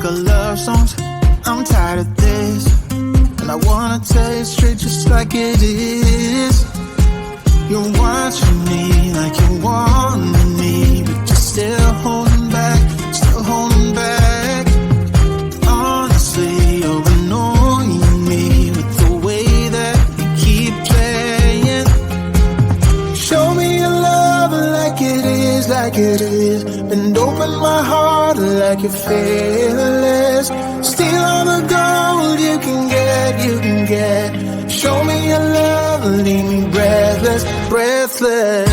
make a love songs. I'm tired of this, and I wanna tell you straight just like it is. You're watching me like you want me, but you're still holding back, still holding back. Honestly, you're annoying me with the way that you keep playing. Show me your love like it is, like it is. And open my heart like you're fearless. Steal all the gold you can get, you can get. Show me your love, leave me breathless, breathless.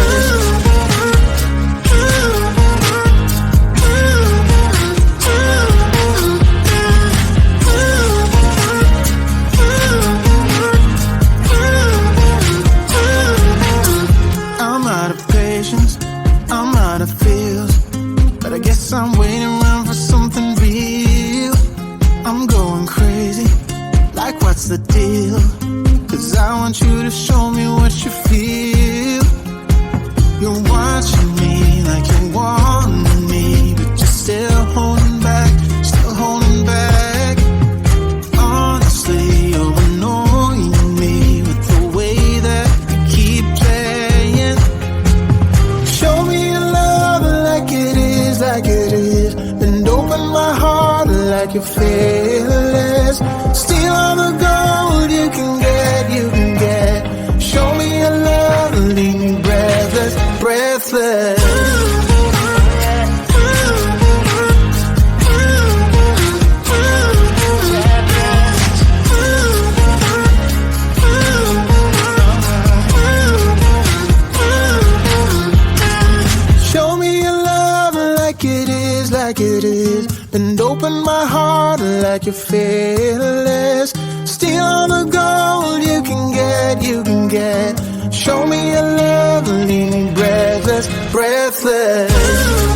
I'm out of patience, I'm out of feels, but I guess I'm waiting around for something real. I'm going crazy, like what's the deal? 'Cause I want you to show me what you feel. You're watching me like you want me, but you're still holding back, still holding back. Honestly, you're annoying me with the way that you keep playing. Show me your love like it is, like it is. And open my heart like you're fearless. Steal all the gold you can get, you can get. Show me your love, leave me breathless, breathless. Show me your love like it is, like it is. And open my heart like you're fearless. Steal all the gold you can get, you can get. Show me your love, leave me breathless, breathless.